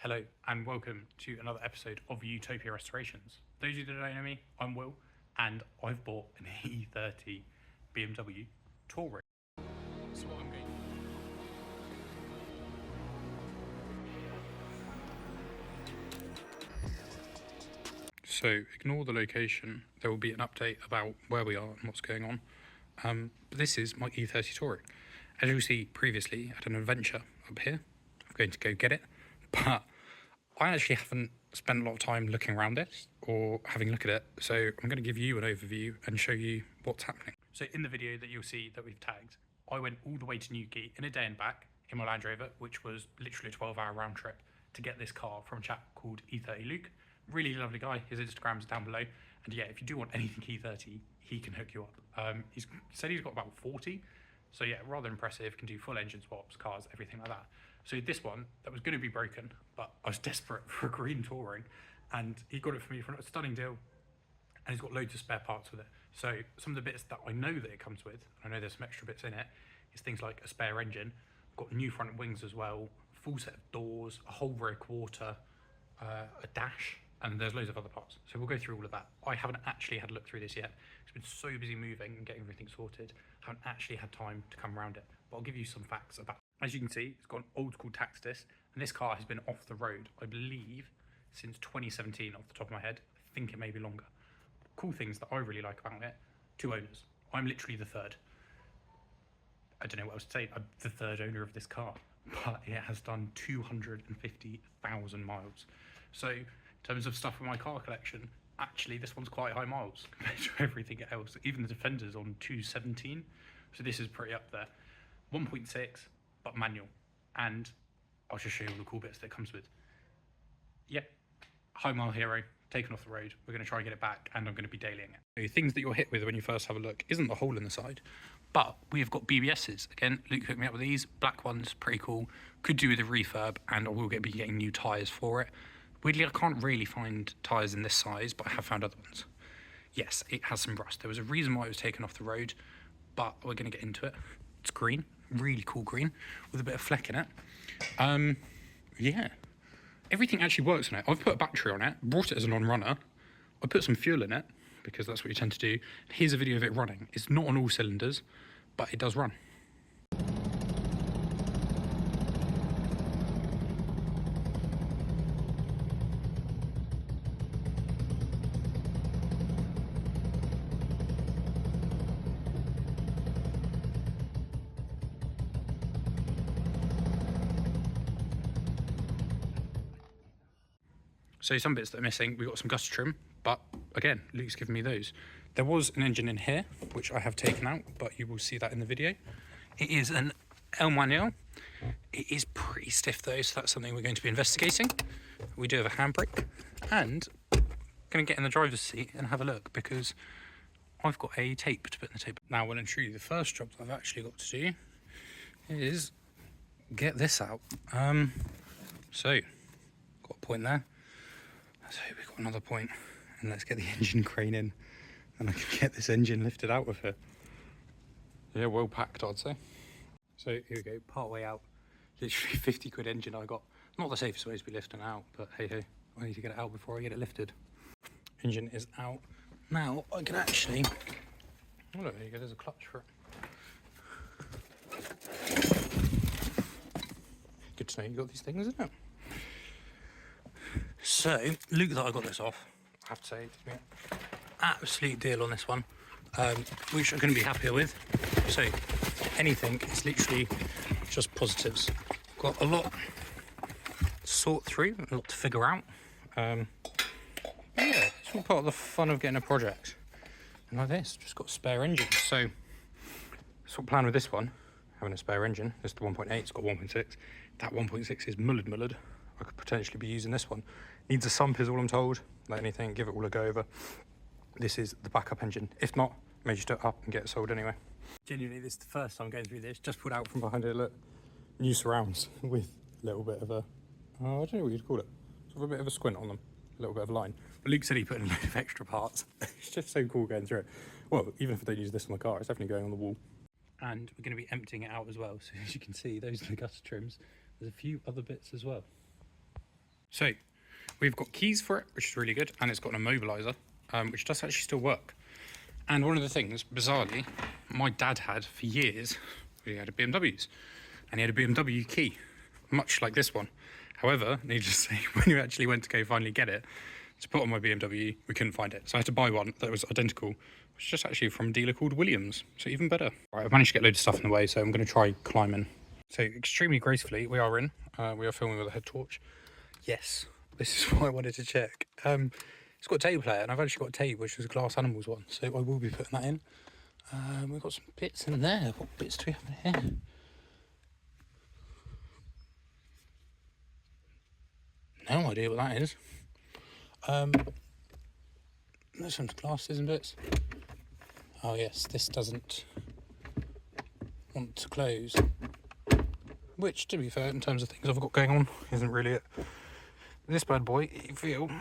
Hello and welcome to another episode of Utopia Restorations. Those of you that don't know me, I'm Will and I've bought an E30 BMW Touring. So what I'm going So ignore the location, there will be an update about where we are and what's going on. But this is my E30 Touring. As you'll see previously, I had an adventure up here. I'm going to go get it, but I actually haven't spent a lot of time looking around it or having a look at it, so I'm going to give you an overview and show you what's happening. So in the video that you'll see that we've tagged, I went all the way to Newquay in a day and back in my Land Rover, which was literally a 12-hour round trip to get this car from a chap called E30 Luke. Really lovely guy. His Instagram's down below. And yeah, if you do want anything E30, he can hook you up. He's said he's got about 40. So yeah, rather impressive. Can do full engine swaps, cars, everything like that. So this one, that was going to be broken, but I was desperate for a green Touring, and he got it for me for a stunning deal, and he's got loads of spare parts with it. So some of the bits that I know that it comes with, I know there's some extra bits in it, is things like a spare engine, got new front wings as well, full set of doors, a whole rear quarter, a dash, and there's loads of other parts. So we'll go through all of that. I haven't actually had a look through this yet. It's been so busy moving and getting everything sorted, I haven't actually had time to come around it. But I'll give you some facts about it. As you can see, it's got an old school tax disc, and this car has been off the road, I believe, since 2017 off the top of my head. I think it may be longer. Cool things that I really like about it, 2 owners. I'm literally the third. I don't know what else to say. I'm the third owner of this car, but it has done 250,000 miles. So in terms of stuff in my car collection, actually this one's quite high miles compared to everything else. Even the Defender's on 217, so this is pretty up there. 1.6, but manual, and I'll just show you all the cool bits that it comes with. Yeah, high mile hero, taken off the road. We're going to try and get it back, and I'm going to be dailying it. The things that you're hit with when you first have a look isn't the hole in the side, but we've got BBSs. Again, Luke hooked me up with these black ones, pretty cool. Could do with a refurb, and I will be getting new tyres for it. Weirdly, I can't really find tyres in this size, but I have found other ones. Yes, it has some rust. There was a reason why it was taken off the road, but we're going to get into it. It's green, really cool green, with a bit of fleck in it. Yeah, everything actually works on it. I've put a battery on it, brought it as a non-runner. I put some fuel in it, because that's what you tend to do. Here's a video of it running. It's not on all cylinders, but it does run. So some bits that are missing, we've got some gusset trim, but again, Luke's given me those. There was an engine in here, which I have taken out, but you will see that in the video. It is an El Manuel. It is pretty stiff though, so that's something we're going to be investigating. We do have a handbrake, and I'm going to get in the driver's seat and have a look, because I've got a tape to put in the tape. Now, well and truly, the first job that I've actually got to do is get this out. So, got a point there. So we've got another point, and let's get the engine crane in, and I can get this engine lifted out of here. Yeah, well packed, I'd say. So here we go, part way out. Literally 50 quid engine I got. Not the safest way to be lifting out, but hey ho, I need to get it out before I get it lifted. Engine is out. Now I can actually, oh look, there you go, there's a clutch for it. Good to know you got these things, isn't it? So, Luke that I got this off, I have to say, it's been an absolute deal on this one, which I'm going to be happier with. So, anything, it's literally just positives. Got a lot to sort through, a lot to figure out. Yeah, it's all part of the fun of getting a project. And like this, just got a spare engine. So, sort of plan with this one, having a spare engine. This is the 1.8, it's got 1.6. That 1.6 is mullered. I could potentially be using this one. Needs a sump is all I'm told. Like anything, give it all a go over. This is the backup engine. If not, maybe just do it up and get it sold anyway. Genuinely, this is the first time going through this. Just pulled out from behind it, look. New surrounds with a little bit of a, I don't know what you'd call it. Sort of a bit of a squint on them. A little bit of a line. But Luke said he put in a load of extra parts. It's just so cool going through it. Well, even if I don't use this on the car, it's definitely going on the wall. And we're going to be emptying it out as well. So as you can see, those are the gusset trims. There's a few other bits as well. So we've got keys for it, which is really good, and it's got an immobiliser, which does actually still work. And one of the things, bizarrely, my dad had for years, he had a BMWs, and he had a BMW key, much like this one. However, needless to say, when we actually went to go finally get it, to put on my BMW, we couldn't find it. So I had to buy one that was identical, which is just actually from a dealer called Williams, so even better. Right, I've managed to get loads of stuff in the way, so I'm going to try climbing. So extremely gracefully, we are in. We are filming with a head torch. Yes, this is what I wanted to check. It's got a tape player, and I've actually got a tape, which was a Glass Animals one, so I will be putting that in. We've got some bits in there. What bits do we have in here? No idea what that is. There's some glasses and bits. Oh yes, this doesn't want to close. Which, to be fair, in terms of things I've got going on, isn't really it. This bad boy, you feel...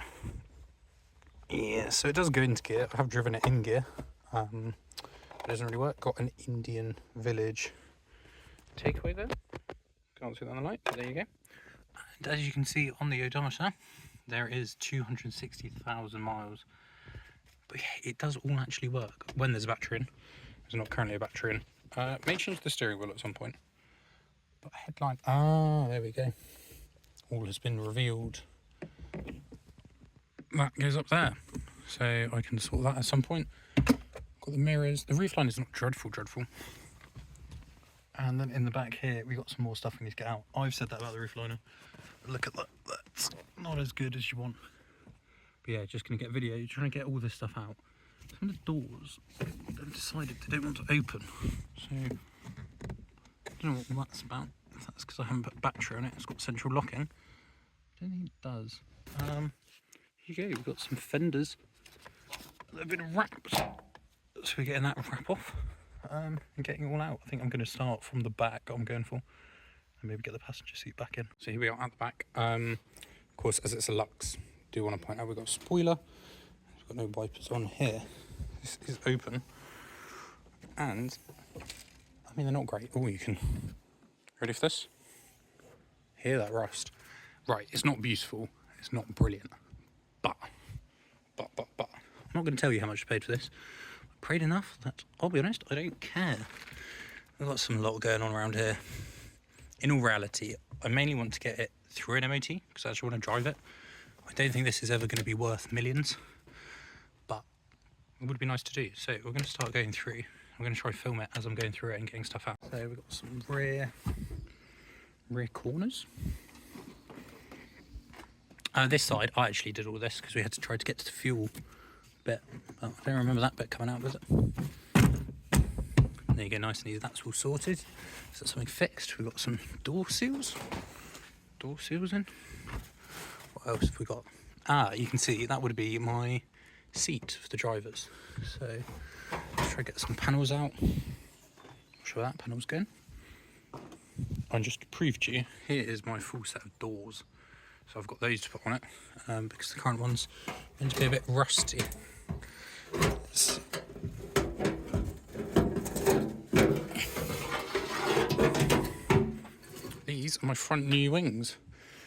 Yeah, so it does go into gear. I have driven it in gear. It doesn't really work. Got an Indian Village takeaway there. Can't see that on the light, but there you go. And as you can see on the odometer, there is 260,000 miles. But yeah, it does all actually work when there's a battery in. There's not currently a battery in. May change the steering wheel at some point. But headline, there we go. All has been revealed. That goes up there. So I can sort that at some point. Got the mirrors. The roofline is not dreadful. And then in the back here, we got some more stuff we need to get out. I've said that about the roofliner. Look at that. That's not as good as you want. But yeah, just going to get video, trying to get all this stuff out. Some of the doors, they've decided they don't want to open. So, I don't know what that's about. If that's because I haven't put a battery on it. It's got central locking. I don't think it does. Here you go, we've got some fenders that have been wrapped. So we're getting that wrap off and getting it all out. I think I'm going to start from the back I'm going for. And maybe get the passenger seat back in. So here we are at the back. Of course, as it's a Lux, do want to point out we've got a spoiler. We've got no wipers on here. This is open. And, I mean, they're not great. Oh, you can... Ready for this? Hear that rust? Right, it's not beautiful. It's not brilliant. But. I'm not going to tell you how much I paid for this. I paid enough that, I'll be honest, I don't care. We've got some lot going on around here. In all reality, I mainly want to get it through an MOT because I actually want to drive it. I don't think this is ever going to be worth millions, but it would be nice to do. So we're going to start going through. I'm going to try film it as I'm going through it and getting stuff out. So we've got some rear corners. This side, I actually did all this because we had to try to get to the fuel bit. But I don't remember that bit coming out, was it? There you go, nice and easy. That's all sorted. Is that something fixed? We've got some door seals. Door seals in. What else have we got? You can see that would be my seat for the drivers. So let's try to get some panels out. Not sure where that panel's going. And just to prove to you, here is my full set of doors. So I've got those to put on it because the current one's going to be a bit rusty. These are my front new wings.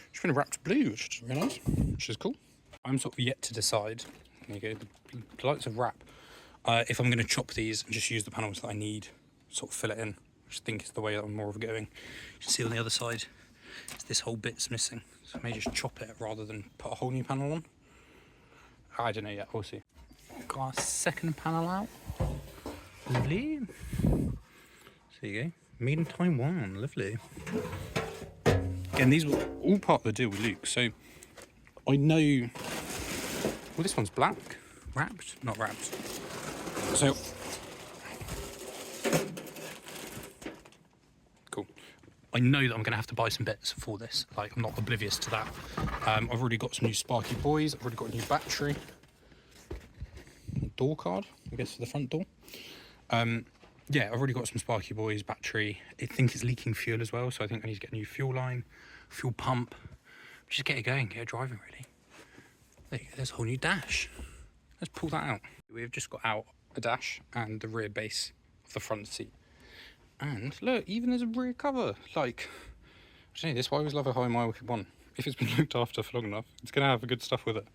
It's been wrapped blue, which is really nice, which is cool. I'm sort of yet to decide. There you go, the lights of wrap. If I'm going to chop these and just use the panels that I need, sort of fill it in, which I think is the way that I'm more of going. You can see on the other side, this whole bit's missing. So I may just chop it rather than put a whole new panel on. I don't know yet, we'll see. Got our second panel out. Lovely. So there you go. Made in Taiwan, lovely. Again, these were all part of the deal with Luke, so I know... Well, this one's black. Wrapped? Not wrapped. So... Cool. I know that I'm going to have to buy some bits for this. Like, I'm not oblivious to that. I've already got some new Sparky Boys. I've already got a new battery. Door card, I guess, for the front door. Yeah, I've already got some Sparky Boys battery. I think it's leaking fuel as well, so I think I need to get a new fuel line, fuel pump. Just get it going, get it driving, really. There you go, there's a whole new dash. Let's pull that out. We've just got out a dash and the rear base of the front seat. And look, even there's a rear cover. Like, I don't know, this is why I always love a high mile one. if it's been looked after for long enough, it's going to have good stuff with it.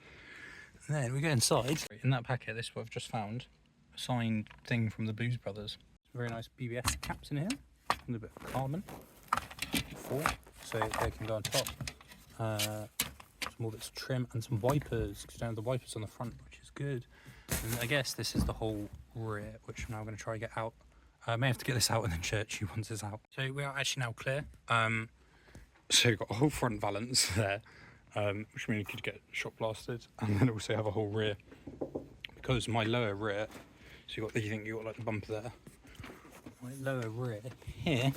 And then we go inside. In that packet, this is what I've just found. A signed thing from the Blues Brothers. Very nice BBS caps in here. And a bit of carbon. 4, so they can go on top. Some more bits of trim and some wipers, because you don't have the wipers on the front, which is good. And I guess this is the whole rear, which I'm now going to try to get out. I may have to get this out and then church you once it's out. So we are actually now clear. So you've got a whole front valance there, which means you could get shot blasted, and then also have a whole rear. Because my lower rear, so you think you got like the bumper there. My lower rear here,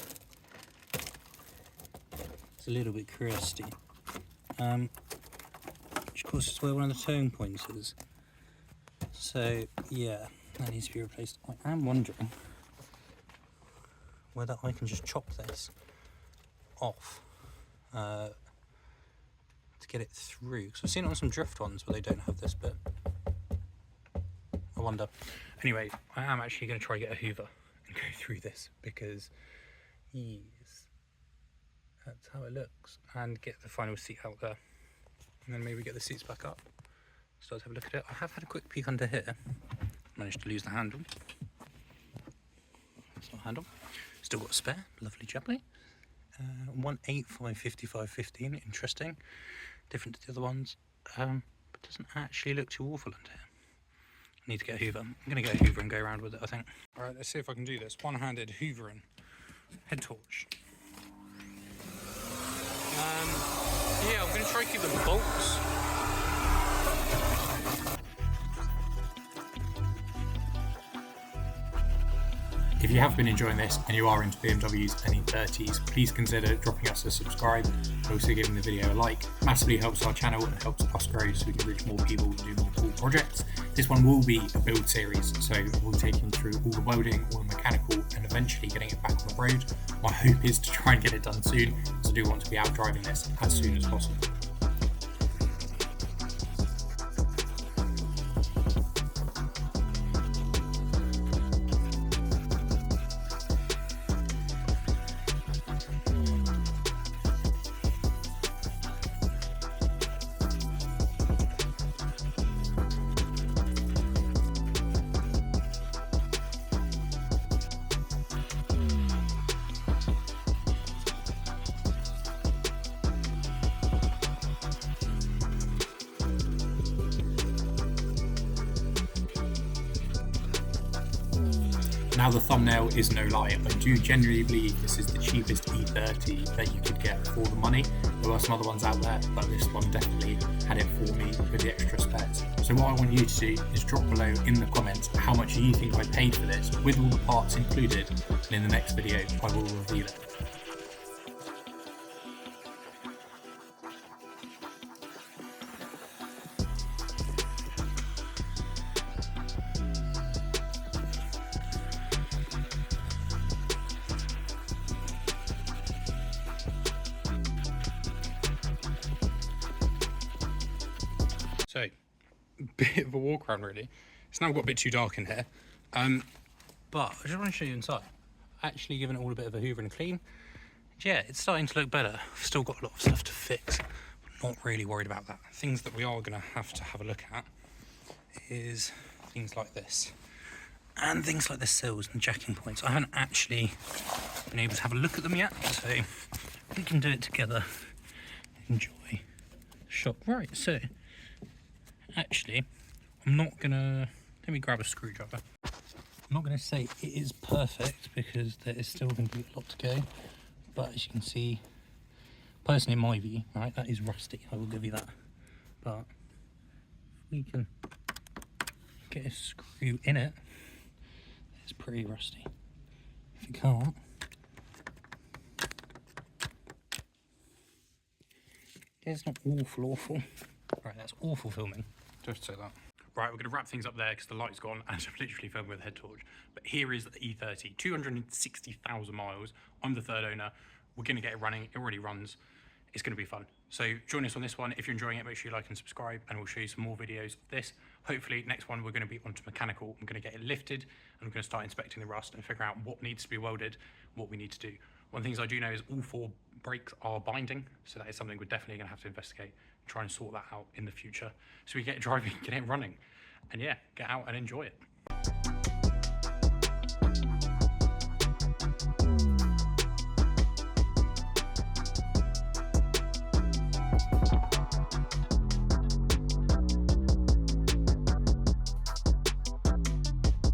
it's a little bit crusty. Which of course is where one of the towing points is. So yeah, that needs to be replaced. I am wondering whether I can just chop this off to get it through. Because I've seen it on some drift ones where they don't have this bit. I wonder. Anyway, I am actually going to try to get a hoover and go through this, because yes, that's how it looks, and get the final seat out there, and then maybe get the seats back up. So let's have a look at it. I have had a quick peek under here. Managed to lose the handle. That's not a handle. Still got a spare. Lovely jubbly. 185/55/15. Interesting. Different to the other ones. But doesn't actually look too awful under here. I need to get a hoover. I'm going to get a hoover and go around with it, I think. Alright, let's see if I can do this. One-handed hoovering. Head torch. Yeah, I'm going to try to keep the bolts. If you have been enjoying this and you are into BMWs and E30s, please consider dropping us a subscribe and also giving the video a like. Massively helps our channel and helps us grow so we can reach more people and do more cool projects. This one will be a build series, so we'll take you through all the welding, all the mechanical, and eventually getting it back on the road. My hope is to try and get it done soon, so I do want to be out driving this as soon as possible. Now the thumbnail is no lie, I do genuinely believe this is the cheapest E30 that you could get for the money. There were some other ones out there, but this one definitely had it for me with the extra spares. So what I want you to do is drop below in the comments how much you think I paid for this with all the parts included, and in the next video I will reveal it. So, bit of a walk around really. It's now got a bit too dark in here. But I just want to show you inside. Actually giving it all a bit of a hoover and clean. Yeah, it's starting to look better. I've still got a lot of stuff to fix. I'm not really worried about that. Things that we are going to have a look at is things like this. And things like the sills and jacking points. I haven't actually been able to have a look at them yet, so we can do it together. Enjoy the shop. Right, so actually, I'm not gonna, let me grab a screwdriver. I'm not gonna say it is perfect because there is still gonna be a lot to go. But as you can see, personally in my view, right, that is rusty, I will give you that. But if we can get a screw in it, it's pretty rusty. If you can't, it's not awful. Right, that's awful filming. Just say that. Right, we're going to wrap things up there because the light's gone and I'm literally filming with a head torch. But here is the E30, 260,000 miles. I'm the third owner. We're going to get it running. It already runs. It's going to be fun. So join us on this one. If you're enjoying it, make sure you like and subscribe, and we'll show you some more videos of this. Hopefully, next one we're going to be onto mechanical. I'm going to get it lifted and I'm going to start inspecting the rust and figure out what needs to be welded, what we need to do. One of the things I do know is all 4 brakes are binding, so that is something we're definitely going to have to investigate, try and sort that out in the future, so we get driving, get it running, and yeah, get out and enjoy it.